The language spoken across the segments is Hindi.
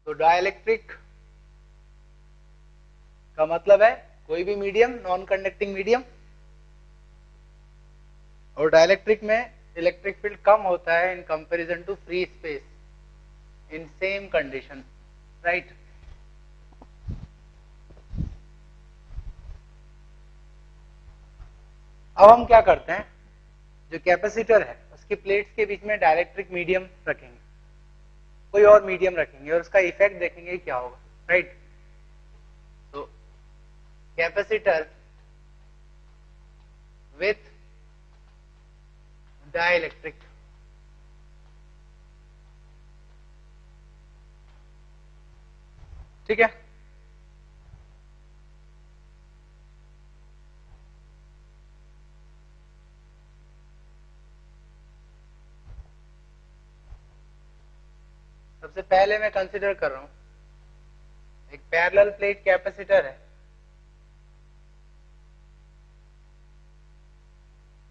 तो डाइलेक्ट्रिक का मतलब है कोई भी मीडियम, नॉन कंडक्टिंग मीडियम, और डाइलेक्ट्रिक में इलेक्ट्रिक फील्ड कम होता है in comparison to free space in same condition, right. अब हम क्या करते हैं, जो कैपेसिटर है उसकी प्लेट्स के बीच में डाइलेक्ट्रिक मीडियम रखेंगे, कोई और मीडियम रखेंगे और उसका इफेक्ट देखेंगे क्या होगा, राइट। तो कैपेसिटर विथ डाइलेक्ट्रिक, ठीक है। सबसे पहले मैं कंसीडर कर रहा हूं एक पैरेलल प्लेट कैपेसिटर है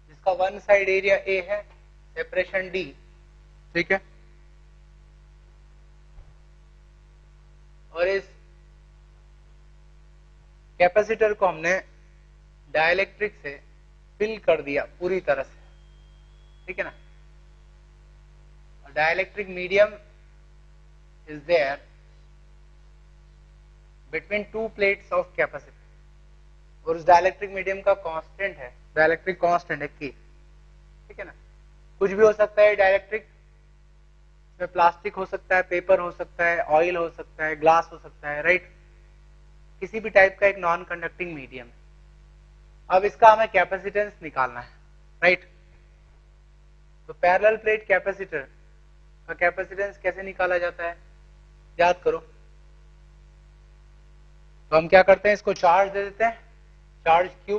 जिसका वन साइड एरिया ए है, सेपरेशन डी, ठीक है। और इस कैपेसिटर को हमने डाइलेक्ट्रिक से फिल कर दिया पूरी तरह से, ठीक है ना। Dielectric medium is there between two plates of capacitor, और उस डाइलेक्ट्रिक मीडियम का कांस्टेंट है, डाइलेक्ट्रिक कांस्टेंट है के, ठीक है ना। कुछ भी हो सकता है डाइलेक्ट्रिक में, प्लास्टिक हो सकता है, पेपर हो सकता है, ऑयल हो सकता है, ग्लास हो सकता है, राइट। किसी भी टाइप का एक नॉन कंडक्टिंग मीडियम है। अब इसका हमें कैपेसिटेंस निकालना है, राइट। तो पैरेलल प्लेट कैपेसिटर का कैपेसिटेंस कैसे निकाला जाता है, याद करो। तो हम क्या करते हैं, इसको चार्ज दे देते हैं, चार्ज क्यू।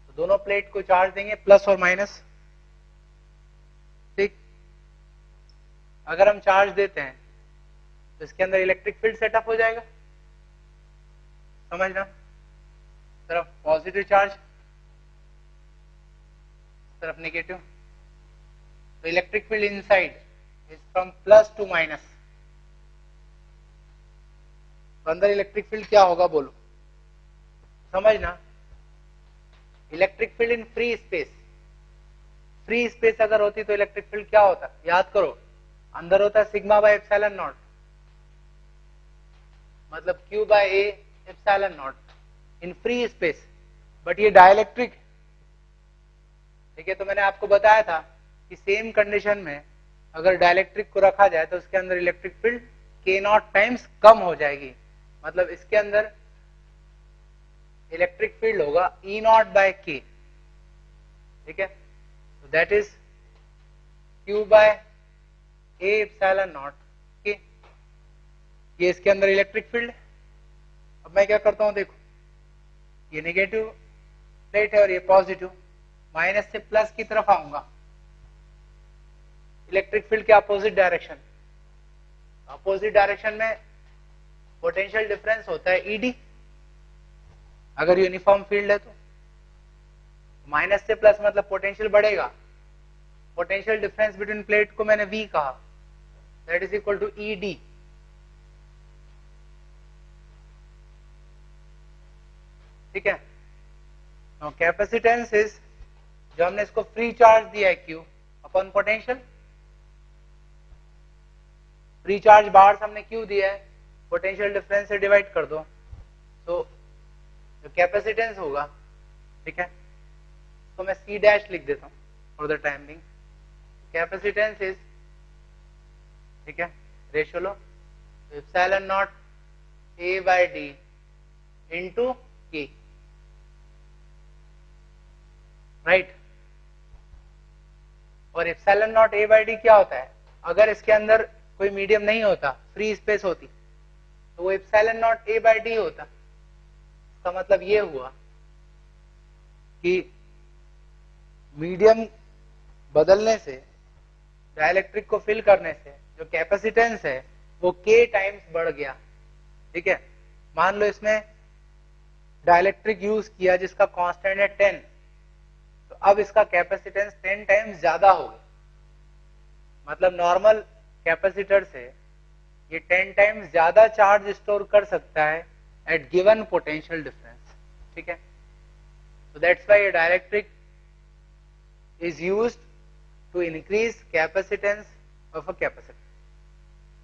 तो दोनों प्लेट को चार्ज देंगे प्लस और माइनस, ठीक। अगर हम चार्ज देते हैं तो इसके अंदर इलेक्ट्रिक फील्ड सेटअप हो जाएगा, समझना। तरफ पॉजिटिव चार्ज, तरफ नेगेटिव। तो electric field inside is from plus two minus. तो अंदर इलेक्ट्रिक फील्ड क्या होगा बोलो, समझना। इलेक्ट्रिक फील्ड इन फ्री स्पेस, फ्री स्पेस अगर होती तो इलेक्ट्रिक फील्ड क्या होता, याद करो। अंदर होता है सिग्मा बाय एप्सिलॉन नॉट, मतलब Q by A epsilon naught in free space. But ये डाइलेक्ट्रिक, ठीक है। तो मैंने आपको बताया था कि सेम कंडीशन में अगर डाइलेक्ट्रिक को रखा जाए तो उसके अंदर इलेक्ट्रिक फील्ड के नॉट टाइम्स कम हो जाएगी, मतलब इसके अंदर इलेक्ट्रिक फील्ड होगा ई नॉट बाय के, ठीक है। तो that is Q by A epsilon naught K, ये इसके अंदर इलेक्ट्रिक फील्ड है। अब मैं क्या करता हूं, देखो, ये नेगेटिव प्लेट है और ये पॉजिटिव, माइनस से प्लस की तरफ आऊंगा, इलेक्ट्रिक फील्ड के अपोजिट डायरेक्शन। अपोजिट डायरेक्शन में पोटेंशियल डिफरेंस होता है ईडी, अगर यूनिफॉर्म फील्ड है तो। माइनस से प्लस मतलब पोटेंशियल बढ़ेगा, पोटेंशियल डिफरेंस बिटवीन प्लेट को मैंने वी कहा, that is equal to E D, ठीक है। नाउ कैपेसिटेंस इज, जो हमने इसको फ्री चार्ज दिया है Q upon potential, free charge बाहर से हमने क्यू दिया है, पोटेंशियल डिफरेंस से डिवाइड कर दो, तो जो कैपेसिटेंस होगा, ठीक है, तो मैं सी डैश लिख देता हूं for the time being. Capacitance is, ठीक है, रेशियो लो, epsilon naught A by D into K, right. और epsilon naught A by D क्या होता है, अगर इसके अंदर कोई मीडियम नहीं होता, फ्री स्पेस होती, तो वो epsilon naught A by D होता। इसका मतलब ये हुआ कि मीडियम बदलने से, डाइलेक्ट्रिक को फिल करने से जो कैपेसिटेंस है वो के टाइम्स बढ़ गया, ठीक है। मान लो इसमें डाइलेक्ट्रिक यूज किया जिसका कांस्टेंट है 10, तो अब इसका कैपेसिटेंस 10 टाइम्स ज्यादा हो गया, मतलब नॉर्मल कैपेसिटर से ये 10 टाइम्स ज्यादा चार्ज स्टोर कर सकता है एट गिवन पोटेंशियल डिफरेंस, ठीक है। So that's why a dielectric is used to increase capacitance of a capacitor,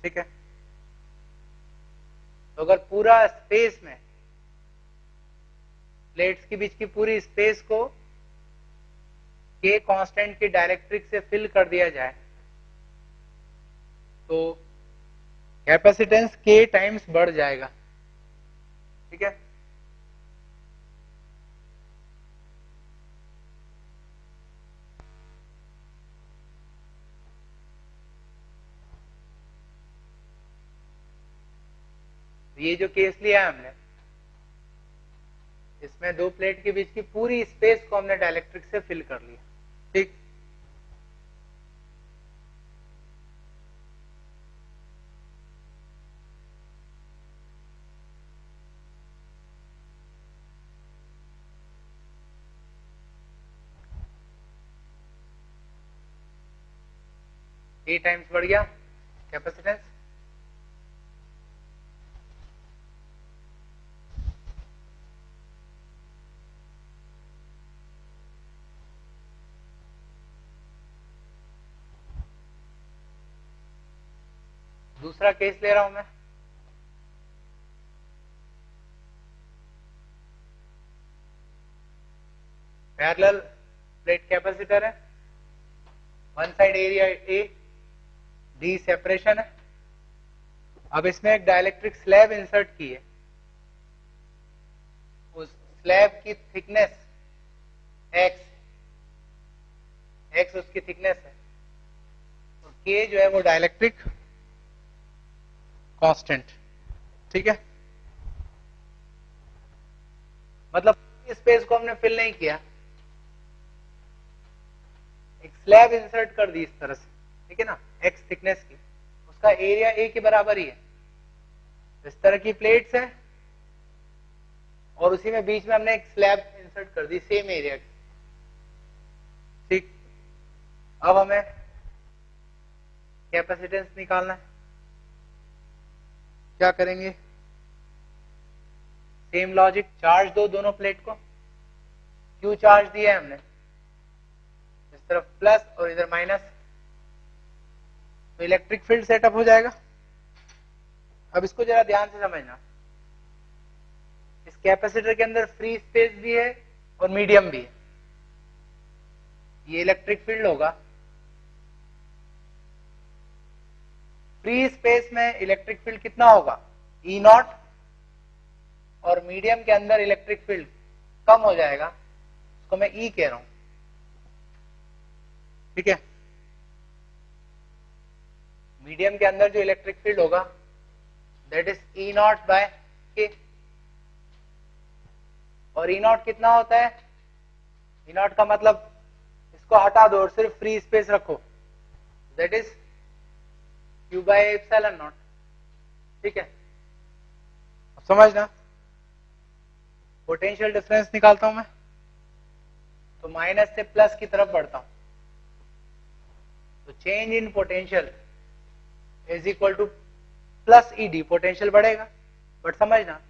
ठीक है। तो अगर पूरा स्पेस में प्लेट्स के बीच की पूरी स्पेस को के कांस्टेंट की डायरेक्ट्रिक से फिल कर दिया जाए तो कैपेसिटेंस के टाइम्स बढ़ जाएगा, ठीक है। ये जो केस लिया हमने, इसमें दो प्लेट के बीच की पूरी स्पेस को हमने डाइलेक्ट्रिक से फिल कर लिया, ठीक। ए टाइम्स बढ़ गया कैपेसिटेंस, दूसरा केस ले रहा हूं मैं, पैरेलल प्लेट कैपेसिटर है, one side area A, D separation है। अब इसमें एक डाइलेक्ट्रिक स्लैब इंसर्ट की है, उस स्लैब की थिकनेस एक्स उसकी थिकनेस है, और के जो है वो डाइलेक्ट्रिक कांस्टेंट, ठीक है। मतलब स्पेस को हमने फिल नहीं किया, एक स्लैब इंसर्ट कर दी इस तरह से, ठीक है ना, एक्स थिकनेस की, उसका एरिया ए के बराबर ही है। इस तरह की प्लेट्स है और उसी में बीच में हमने एक स्लैब इंसर्ट कर दी सेम एरिया की, ठीक। अब हमें कैपेसिटेंस निकालना है, क्या करेंगे, सेम लॉजिक, चार्ज दो दोनों प्लेट को, क्यू चार्ज दिया है हमने, इस तरफ प्लस और इधर माइनस, तो इलेक्ट्रिक फील्ड सेटअप हो जाएगा। अब इसको जरा ध्यान से समझना, इस कैपेसिटर के अंदर फ्री स्पेस भी है और मीडियम भी है, ये इलेक्ट्रिक फील्ड होगा। फ्री स्पेस में इलेक्ट्रिक फील्ड कितना होगा, ई नॉट, और मीडियम के अंदर इलेक्ट्रिक फील्ड कम हो जाएगा, उसको मैं ई कह रहा हूं, ठीक है। मीडियम के अंदर जो इलेक्ट्रिक फील्ड होगा that is E naught by K, और ई नॉट कितना होता है, ई नॉट का मतलब, इसको हटा दो और सिर्फ फ्री स्पेस रखो, that is Q bye epsilon not, ठीक है। अब समझना, पोटेंशियल डिफरेंस निकालता हूं मैं, तो माइनस से प्लस की तरफ बढ़ता हूं, तो change in potential is equal two plus ED, potential बढ़ेगा। बट समझना,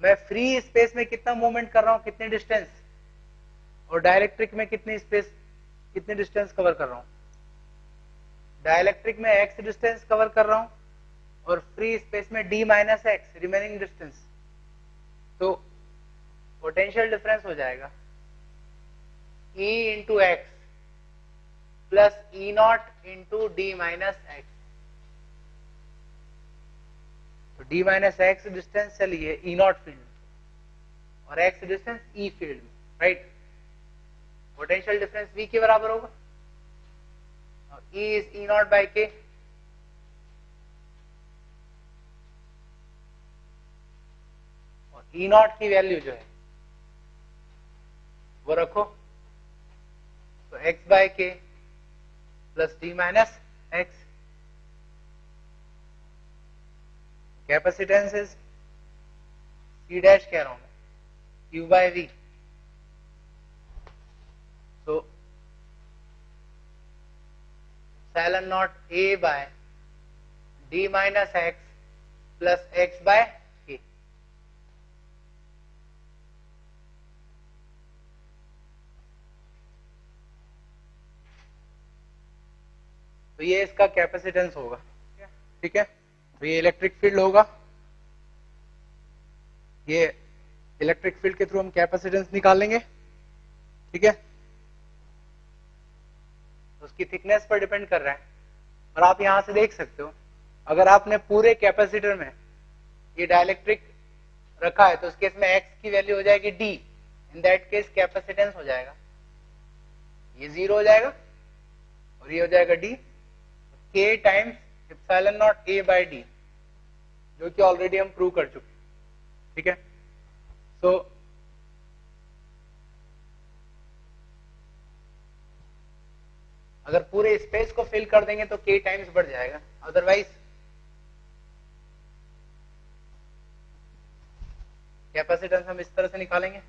मैं फ्री स्पेस में कितना मूवमेंट कर रहा हूं, कितने डिस्टेंस, और डाइलेक्ट्रिक में कितनी स्पेस, कितने डिस्टेंस कवर कर रहा हूं। डाइलेक्ट्रिक में एक्स डिस्टेंस कवर कर रहा हूं और फ्री स्पेस में D minus X remaining distance, तो पोटेंशियल डिफरेंस हो जाएगा E into X plus E naught into D minus X. तो डी माइनस एक्स डिस्टेंस चली है ई नॉट फील्ड में और एक्स डिस्टेंस ई फील्ड में, राइट। पोटेंशियल डिफरेंस V के बराबर होगा, और E is E naught by K, और ई नॉट की वैल्यू जो है वो रखो, तो X by K plus D minus X, capacitance is C dash कह रहा हूं मैं, क्यू बाय वी, तो epsilon naught A by D minus X plus X by K. तो ये इसका कैपेसिटेंस होगा, ठीक है। तो ये इलेक्ट्रिक फील्ड होगा, ये इलेक्ट्रिक फील्ड के थ्रू हम कैपेसिटेंस निकालेंगे, ठीक है। तो उसकी थिकनेस पर डिपेंड कर रहा है। और आप यहां से देख सकते हो, अगर आपने पूरे कैपेसिटर में ये डाइलेक्ट्रिक रखा है तो उस केस में एक्स की वैल्यू हो जाएगी D, in that case capacitance हो जाएगा, ये 0 हो जाएगा और ये हो जाएगा D, K times epsilon naught A by D, जो कि ऑलरेडी हम प्रूव कर चुके, ठीक है। सो अगर पूरे स्पेस को फिल कर देंगे तो के टाइम्स बढ़ जाएगा, अदरवाइज कैपेसिटेंस हम इस तरह से निकालेंगे।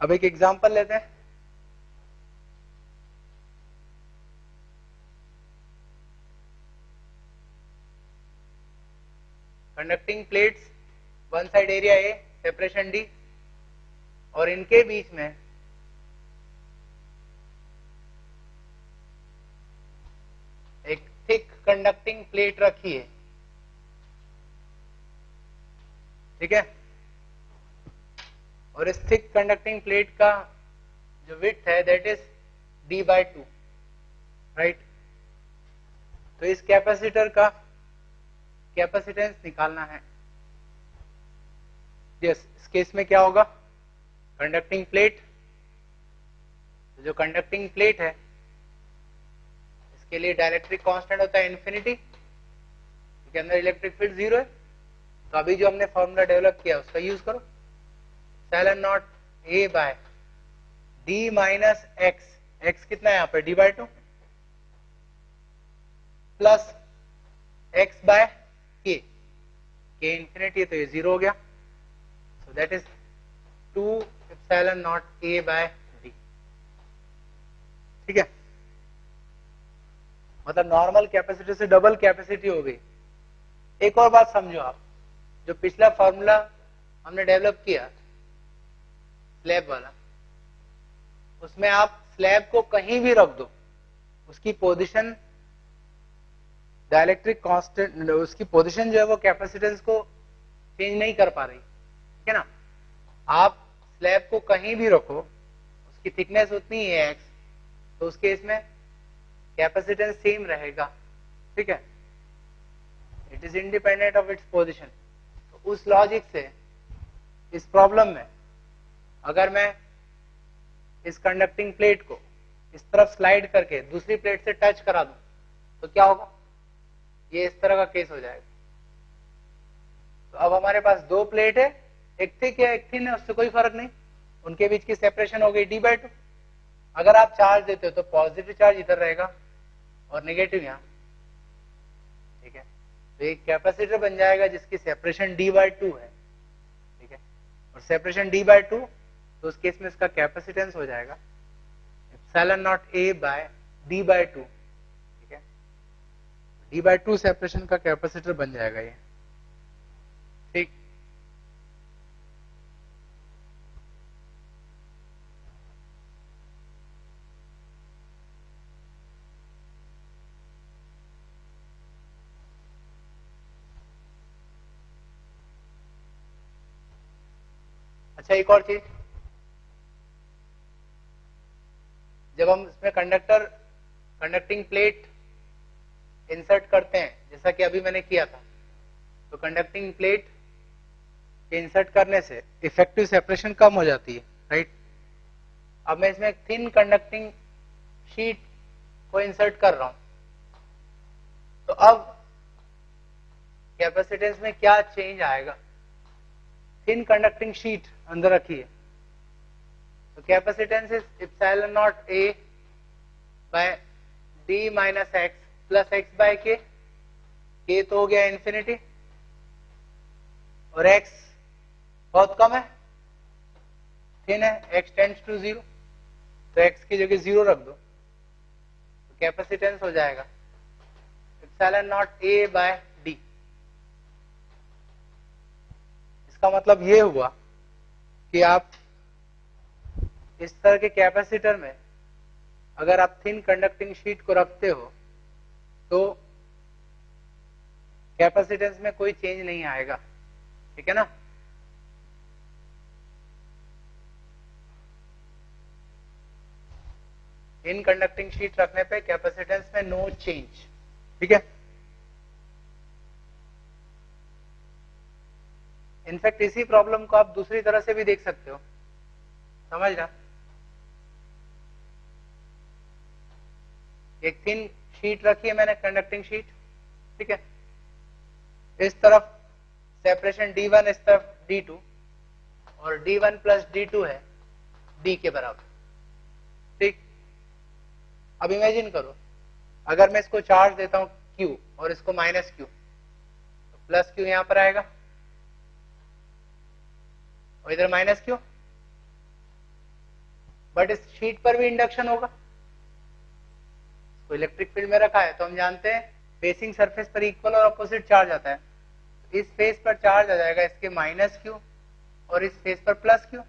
अब एक एग्जांपल लेते हैं। Conducting plates, one side area A, separation D, और इनके बीच में एक थिक कंडक्टिंग प्लेट रखी है, ठीक है। और इस थिक कंडक्टिंग प्लेट का जो विड्थ है दैट इज d/2, राइट। तो इस कैपेसिटर का कैपेसिटेंस निकालना है। यस, इस केस में क्या होगा, कंडक्टिंग प्लेट, जो कंडक्टिंग प्लेट है इसके लिए डाइलेक्ट्रिक कांस्टेंट होता है इन्फिनिटी, इसके अंदर इलेक्ट्रिक फील्ड 0 है। तो अभी जो हमने फॉर्मूला डेवलप किया उसका यूज करो, epsilon naught A by D minus X, X कितना है यहाँ पर d/2, plus X by K, के इन्फिनिटी है तो ये 0 हो गया, so that is 2 epsilon naught A by D, ठीक है। मतलब नॉर्मल कैपेसिटी से डबल कैपेसिटी हो गई। एक और बात समझो आप, जो पिछला फॉर्मूला हमने डेवलप किया स्लैब वाला, उसमें आप स्लैब को कहीं भी रख दो, उसकी पोजीशन डाइलेक्ट्रिक कांस्टेंट, उसकी पोजीशन जो है वो कैपेसिटेंस को चेंज नहीं कर पा रही, ठीक है ना। आप स्लैब को कहीं भी रखो, उसकी थिकनेस उतनी है एक्स, तो उस केस में कैपेसिटेंस सेम रहेगा, ठीक है। It is independent of its position. तो उस लॉजिक से इस प्रॉब्लम में अगर मैं इस कंडक्टिंग प्लेट को इस तरफ स्लाइड करके दूसरी प्लेट से टच करा दूं तो क्या होगा, ये इस तरह का केस हो जाएगा। तो अब हमारे पास दो प्लेट है, एक थिक है एक थिन है, उससे कोई फर्क नहीं, उनके बीच की सेपरेशन हो गई d/2। अगर आप चार्ज देते हो तो पॉजिटिव चार्ज इधर रहेगा और नेगेटिव यहाँ, ठीक है। तो एक कैपेसिटर बन जाएगा जिसकी सेपरेशन d/2 है, ठीक है। और सेपरेशन d/2, तो उस केस में इसका कैपेसिटेंस हो जाएगा epsilon naught A bye d/2, ठीक है। d/2 सेपरेशन का कैपेसिटर बन जाएगा ये, ठीक। अच्छा, एक और चीज, जब हम इसमें कंडक्टिंग प्लेट इंसर्ट करते हैं, जैसा कि अभी मैंने किया था, तो कंडक्टिंग प्लेट के इंसर्ट करने से इफेक्टिव सेपरेशन कम हो जाती है, राइट। अब मैं इसमें एक थिन कंडक्टिंग शीट को इंसर्ट कर रहा हूं, तो अब कैपेसिटेंस में क्या चेंज आएगा। थिन कंडक्टिंग शीट अंदर रखी है, तो capacitance is epsilon naught A by D minus X plus X by K, के तो हो गया इन्फिनिटी, और एक्स बहुत कम है, थिन है, एक्स टेंड्स टू 0, तो एक्स की जगह 0 रख दो, तो कैपेसिटेंस हो जाएगा epsilon naught A by D. इसका मतलब ये हुआ कि आप इस तरह के कैपेसिटर में अगर आप थिन कंडक्टिंग शीट को रखते हो तो कैपेसिटेंस में कोई चेंज नहीं आएगा, ठीक है ना। इन कंडक्टिंग शीट रखने पे कैपेसिटेंस में नो चेंज, ठीक है। इनफैक्ट इसी प्रॉब्लम को आप दूसरी तरह से भी देख सकते हो, समझ रहा। एक थिन शीट रखी है मैंने, कंडक्टिंग शीट, ठीक है। इस तरफ सेपरेशन D1, इस तरफ D2, और D1 प्लस D2 है D के बराबर, ठीक। अब इमेजिन करो अगर मैं इसको चार्ज देता हूं Q और इसको माइनस Q, तो प्लस Q यहां पर आएगा और इधर माइनस Q, बट इस शीट पर भी इंडक्शन होगा। तो इलेक्ट्रिक फील्ड में रखा है तो हम जानते हैं फेसिंग सरफेस पर इक्वल और अपोजिट चार्ज आता है। इस फेस पर चार्ज आ जाएगा इसके माइनस Q और इस फेस पर प्लस Q।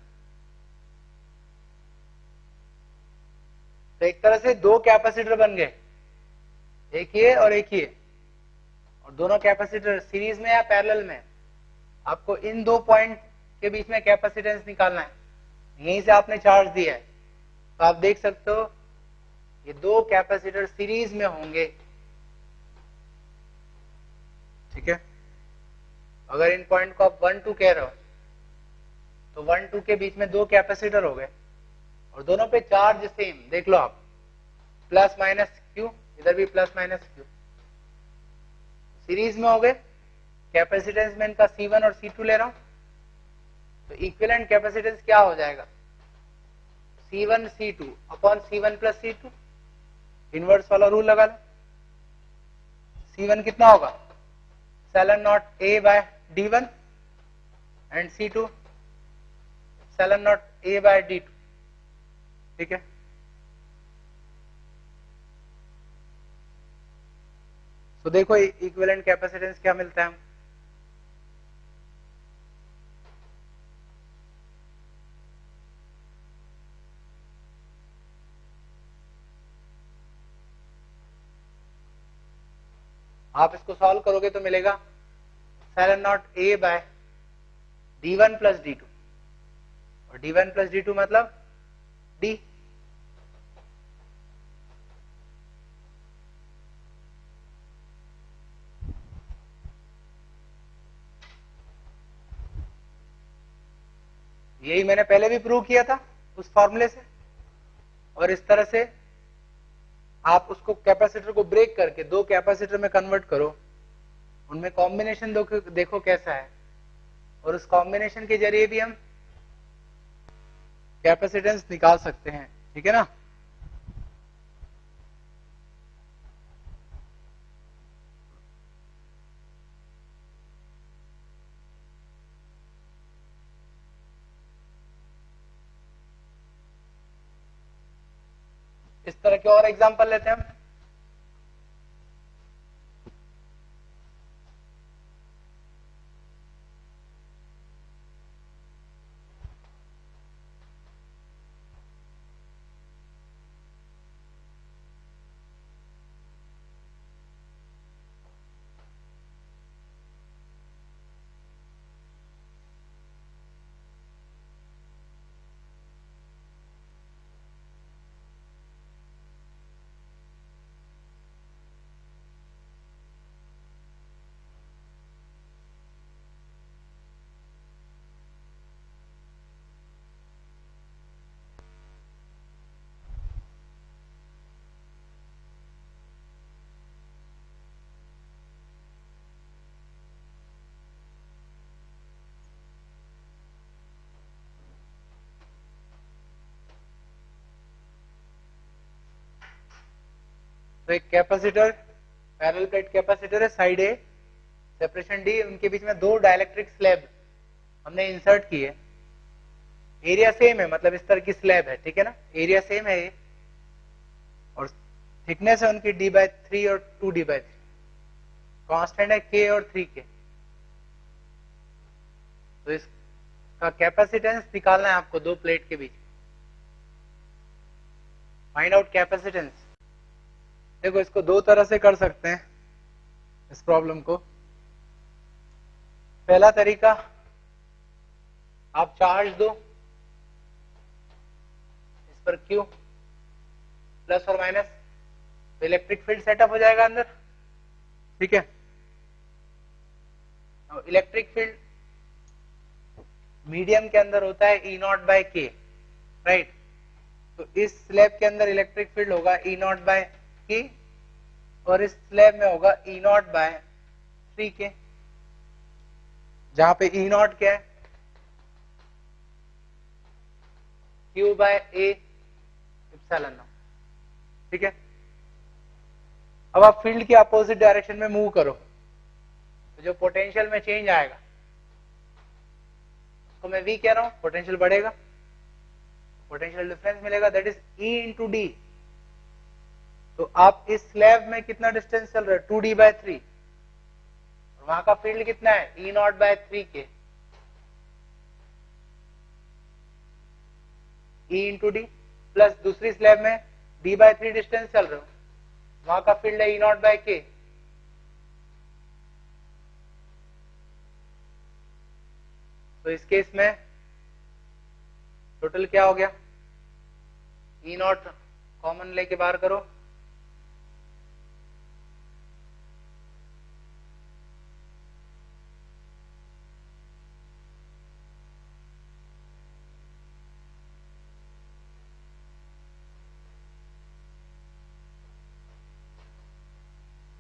तो एक तरह से दो कैपेसिटर बन गए, एक ये और एक ये, और दोनों कैपेसिटर सीरीज में या पैरेलल में। आपको इन दो पॉइंट के बीच में कैपेसिटेंस निकालना है, यहीं से आपने चार्ज दिया है, तो आप देख सकते हो ये दो कैपेसिटर सीरीज में होंगे, ठीक है। अगर इन पॉइंट को आप 1 2 कह रहे हो तो 1 2 के बीच में दो कैपेसिटर हो गए और दोनों पे चार्ज सेम, देख लो आप, प्लस माइनस Q, इधर भी प्लस माइनस Q, सीरीज में हो गए। कैपेसिटेंस में इनका C1 और C2 ले रहा हूं, तो इक्विवेलेंट कैपेसिटेंस क्या हो जाएगा, C1 C2 upon C1 plus C2। Inverse वाला रूल लगा लो। C1 कितना होगा, epsilon naught A by D1 and C2 epsilon naught A by D2, ठीक है। तो देखो इक्विवेलेंट कैपेसिटेंस क्या मिलता है। आप इसको सॉल्व करोगे तो मिलेगा epsilon naught A by D1 plus D2, और D1 प्लस D2 मतलब D। यही मैंने पहले भी प्रूव किया था उस फॉर्मूले से, और इस तरह से आप उसको कैपेसिटर को ब्रेक करके दो कैपेसिटर में कन्वर्ट करो, उनमें कॉम्बिनेशन देखो कैसा है, और उस कॉम्बिनेशन के जरिए भी हम कैपेसिटेंस निकाल सकते हैं, ठीक है ना। इस तरह के और एग्जांपल लेते हैं हम। तो एक कैपेसिटर, पैरेलल प्लेट कैपेसिटर है, साइड ए, सेपरेशन डी, उनके बीच में दो डाइलेक्ट्रिक स्लैब हमने इंसर्ट किए। एरिया सेम है, मतलब इस तरह की स्लैब है, ठीक है ना, एरिया सेम है ये, और थिकनेस है उनकी d/3 और 2d/3, कांस्टेंट है k और 3k। तो इसका कैपेसिटेंस निकालना है आपको दो प्लेट के बीच। Find out capacitance. देखो इसको दो तरह से कर सकते हैं इस प्रॉब्लम को। पहला तरीका, आप चार्ज दो इस पर Q प्लस और माइनस, तो इलेक्ट्रिक फील्ड सेटअप हो जाएगा अंदर, ठीक है। इलेक्ट्रिक फील्ड मीडियम के अंदर होता है E0/K, राइट। तो इस स्लैब के अंदर इलेक्ट्रिक फील्ड होगा E0/K और इस स्लैब में होगा E0/3K, जहां पे E0 क्या है, Q/A एप्सिलॉन नॉट, ठीक है। अब आप फील्ड के अपोजिट डायरेक्शन में मूव करो तो जो पोटेंशियल में चेंज आएगा उसको मैं V कह रहा हूं, पोटेंशियल बढ़ेगा, पोटेंशियल डिफरेंस मिलेगा, that is E into D. तो आप इस स्लैब में कितना डिस्टेंस चल रहा है, 2d/3, और वहां का फील्ड कितना है, E0/3K, E into D, plus दूसरी स्लैब में d/3 डिस्टेंस चल रहे हो, वहां का फील्ड है E0/K। तो इस केस में टोटल क्या हो गया, E0 कॉमन लेके बाहर करो,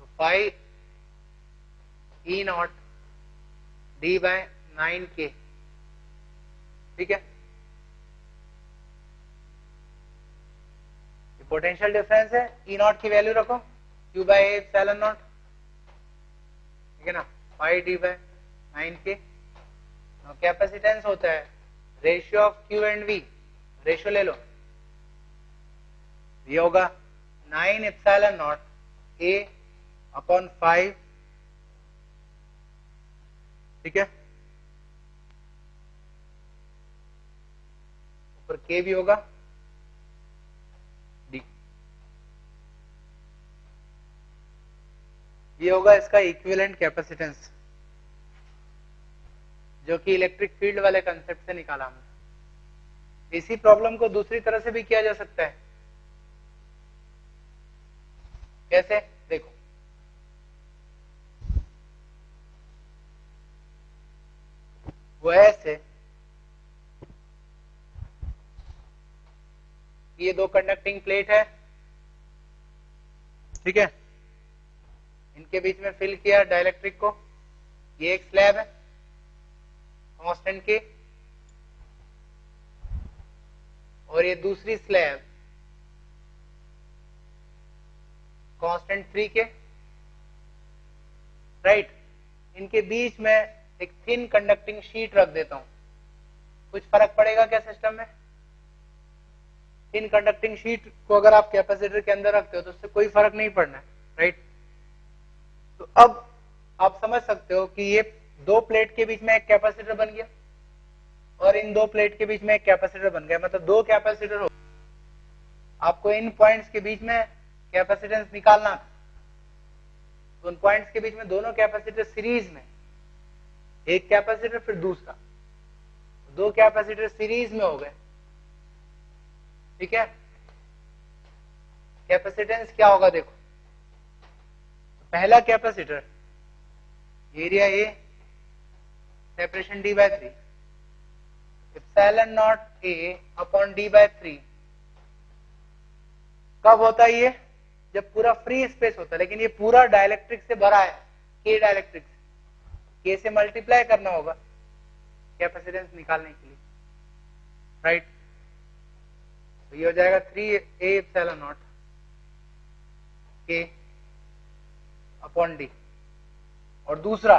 तो 5 E0 d/9K, ठीक है। पोटेंशियल डिफरेंस है, E0 की वैल्यू रखो Q/A एप्सिलॉन नॉट, ठीक है ना, 5 d/9K। कैपेसिटेंस होता है ratio of Q and V, ratio ले लो, ये होगा 9 एप्सिलॉन नॉट A अपॉन 5, ठीक है, ऊपर K भी होगा D, ये होगा इसका इक्विवेलेंट कैपेसिटेंस, जो कि इलेक्ट्रिक फील्ड वाले कंसेप्ट से निकाला हमने। इसी प्रॉब्लम को दूसरी तरह से भी किया जा सकता है, कैसे, देखो वो ऐसे, ये दो कंडक्टिंग प्लेट है, ठीक है, इनके बीच में फिल किया डाइलेक्ट्रिक को, ये एक स्लैब है कांस्टेंट के, और ये दूसरी स्लैब कांस्टेंट 3 के, राइट। इनके बीच में एक थिन कंडक्टिंग शीट रख देता हूं, कुछ फर्क पड़ेगा क्या सिस्टम में, थिन कंडक्टिंग शीट को अगर आप कैपेसिटर के अंदर रखते हो तो उससे कोई फर्क नहीं पड़ना है, राइट। तो अब आप समझ सकते हो कि ये दो प्लेट के बीच में एक कैपेसिटर बन गया और इन दो प्लेट के बीच में एक कैपेसिटर बन गया, मतलब दो कैपेसिटर हो। आपको इन पॉइंट्स के बीच में कैपेसिटेंस निकालना, तो उन पॉइंट्स के बीच में दोनों कैपेसिटर सीरीज में, एक कैपेसिटर फिर दूसरा, दो कैपेसिटर सीरीज में हो गए, ठीक है। कैपेसिटेंस क्या होगा देखो, पहला capacitor area A, separation d/3, epsilon naught A upon d/3, कब होता है ये, जब पूरा फ्री स्पेस होता है, लेकिन ये पूरा डाइलेक्ट्रिक से भरा है, K डाइलेक्ट्रिक से, K से मल्टीप्लाई करना होगा कैपेसिटेंस निकालने के लिए, राइट। तो ये हो जाएगा 3A epsilon not K upon D। और दूसरा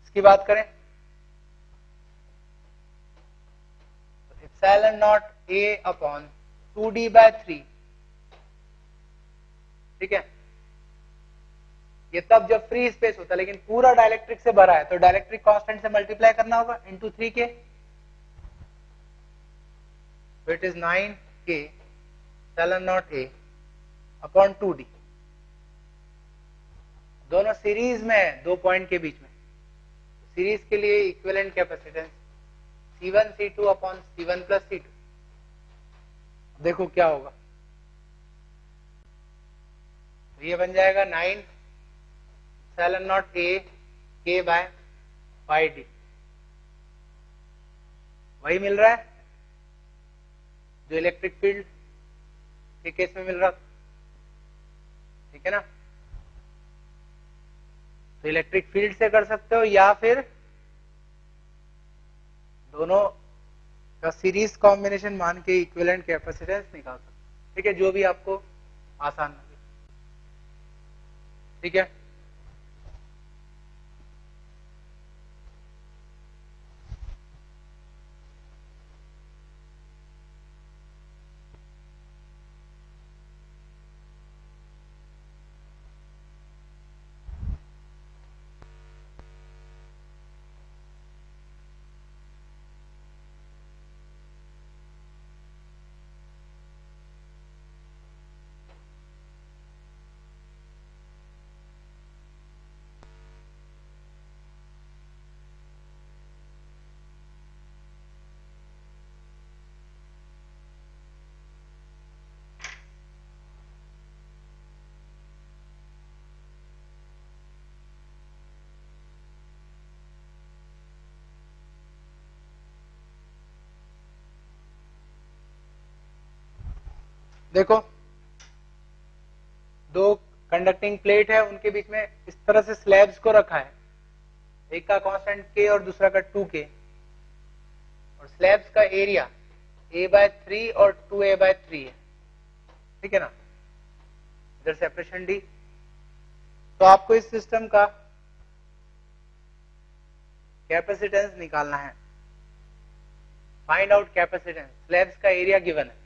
इसकी बात करें, epsilon naught A upon 2d/3, ठीक है, ये तब जब फ्री स्पेस होता है, लेकिन पूरा डाइलेक्ट्रिक से भरा है तो डाइलेक्ट्रिक कांस्टेंट से मल्टीप्लाई करना होगा into 3k, it is 9k epsilon naught a upon 2d। दोनों सीरीज में है, 2 पॉइंट के बीच में। सीरीज के लिए equivalent capacitance C1 C2 upon C1 plus C2। देखो क्या होगा, ये बन जाएगा 9 epsilon naught a k by d। वही मिल रहा है जो इलेक्ट्रिक फील्ड के केस में मिल रहा था, ठीक है ना। तो इलेक्ट्रिक फील्ड से कर सकते हो या फिर दोनों का सीरीज कॉम्बिनेशन मान के इक्विवेलेंट कैपेसिटेंस निकाल सकते हो, ठीक है, जो भी आपको आसान लगे, ठीक है। देखो, दो कंडक्टिंग प्लेट है, उनके बीच में इस तरह से स्लैब्स को रखा है, एक का कांस्टेंट k और दूसरा का 2k, और स्लैब्स का एरिया a/3 और 2a/3 है, ठीक है ना। इधर सेपरेशन d। तो आपको इस सिस्टम का कैपेसिटेंस निकालना है, फाइंड आउट कैपेसिटेंस। स्लैब्स का एरिया गिवन है,